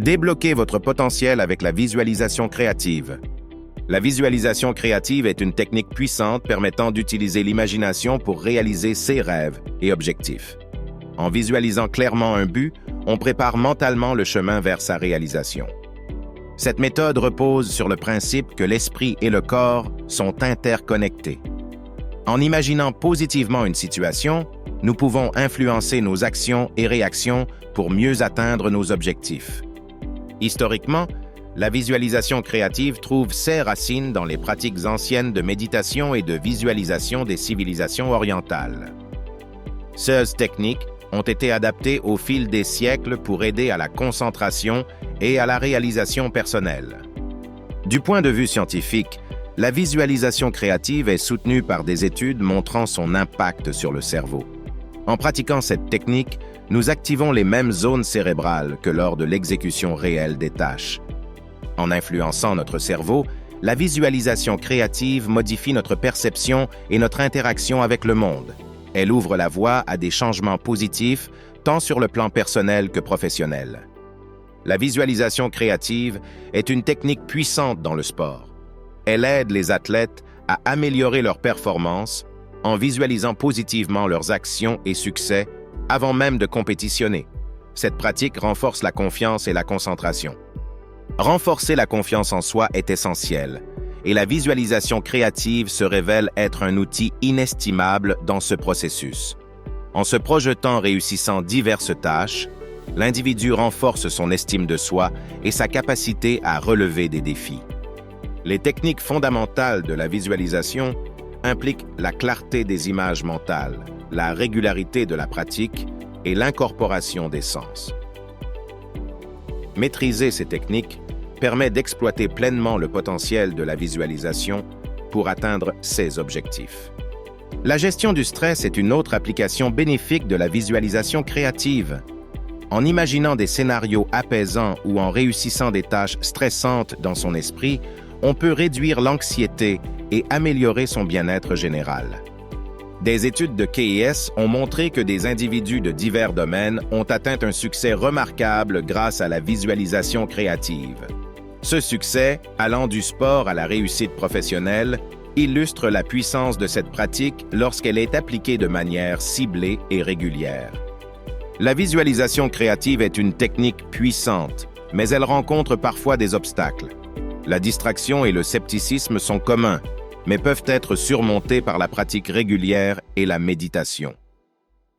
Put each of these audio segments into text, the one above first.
Débloquez votre potentiel avec la visualisation créative. La visualisation créative est une technique puissante permettant d'utiliser l'imagination pour réaliser ses rêves et objectifs. En visualisant clairement un but, on prépare mentalement le chemin vers sa réalisation. Cette méthode repose sur le principe que l'esprit et le corps sont interconnectés. En imaginant positivement une situation, nous pouvons influencer nos actions et réactions pour mieux atteindre nos objectifs. Historiquement, la visualisation créative trouve ses racines dans les pratiques anciennes de méditation et de visualisation des civilisations orientales. Ces techniques ont été adaptées au fil des siècles pour aider à la concentration et à la réalisation personnelle. Du point de vue scientifique, la visualisation créative est soutenue par des études montrant son impact sur le cerveau. En pratiquant cette technique, nous activons les mêmes zones cérébrales que lors de l'exécution réelle des tâches. En influençant notre cerveau, la visualisation créative modifie notre perception et notre interaction avec le monde. Elle ouvre la voie à des changements positifs, tant sur le plan personnel que professionnel. La visualisation créative est une technique puissante dans le sport. Elle aide les athlètes à améliorer leur performance en visualisant positivement leurs actions et succès avant même de compétitionner. Cette pratique renforce la confiance et la concentration. Renforcer la confiance en soi est essentiel, et la visualisation créative se révèle être un outil inestimable dans ce processus. En se projetant réussissant diverses tâches, l'individu renforce son estime de soi et sa capacité à relever des défis. Les techniques fondamentales de la visualisation impliquent la clarté des images mentales, la régularité de la pratique et l'incorporation des sens. Maîtriser ces techniques permet d'exploiter pleinement le potentiel de la visualisation pour atteindre ses objectifs. La gestion du stress est une autre application bénéfique de la visualisation créative. En imaginant des scénarios apaisants ou en réussissant des tâches stressantes dans son esprit, on peut réduire l'anxiété et améliorer son bien-être général. Des études de KIS ont montré que des individus de divers domaines ont atteint un succès remarquable grâce à la visualisation créative. Ce succès, allant du sport à la réussite professionnelle, illustre la puissance de cette pratique lorsqu'elle est appliquée de manière ciblée et régulière. La visualisation créative est une technique puissante, mais elle rencontre parfois des obstacles. La distraction et le scepticisme sont communs, mais peuvent être surmontés par la pratique régulière et la méditation.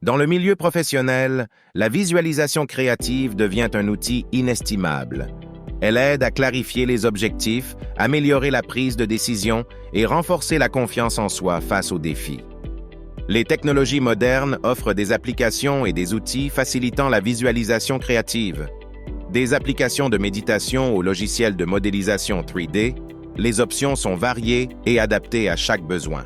Dans le milieu professionnel, la visualisation créative devient un outil inestimable. Elle aide à clarifier les objectifs, améliorer la prise de décision et renforcer la confiance en soi face aux défis. Les technologies modernes offrent des applications et des outils facilitant la visualisation créative. Des applications de méditation aux logiciels de modélisation 3D, les options sont variées et adaptées à chaque besoin.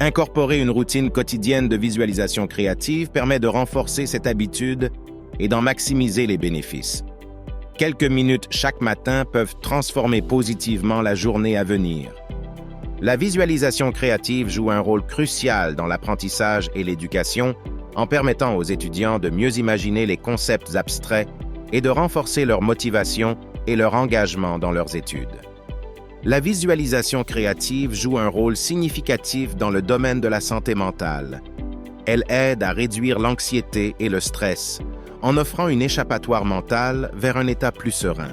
Incorporer une routine quotidienne de visualisation créative permet de renforcer cette habitude et d'en maximiser les bénéfices. Quelques minutes chaque matin peuvent transformer positivement la journée à venir. La visualisation créative joue un rôle crucial dans l'apprentissage et l'éducation en permettant aux étudiants de mieux imaginer les concepts abstraits et de renforcer leur motivation et leur engagement dans leurs études. La visualisation créative joue un rôle significatif dans le domaine de la santé mentale. Elle aide à réduire l'anxiété et le stress, en offrant une échappatoire mentale vers un état plus serein.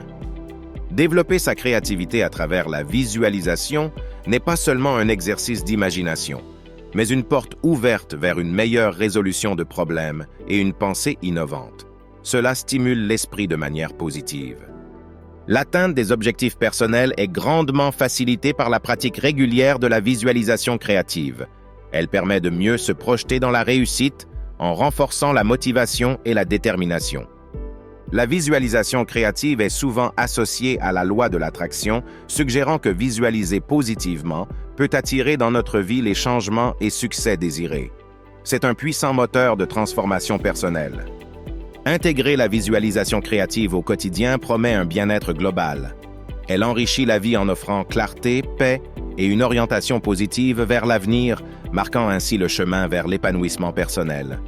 Développer sa créativité à travers la visualisation n'est pas seulement un exercice d'imagination, mais une porte ouverte vers une meilleure résolution de problèmes et une pensée innovante. Cela stimule l'esprit de manière positive. L'atteinte des objectifs personnels est grandement facilitée par la pratique régulière de la visualisation créative. Elle permet de mieux se projeter dans la réussite en renforçant la motivation et la détermination. La visualisation créative est souvent associée à la loi de l'attraction, suggérant que visualiser positivement peut attirer dans notre vie les changements et succès désirés. C'est un puissant moteur de transformation personnelle. Intégrer la visualisation créative au quotidien promet un bien-être global. Elle enrichit la vie en offrant clarté, paix et une orientation positive vers l'avenir, marquant ainsi le chemin vers l'épanouissement personnel.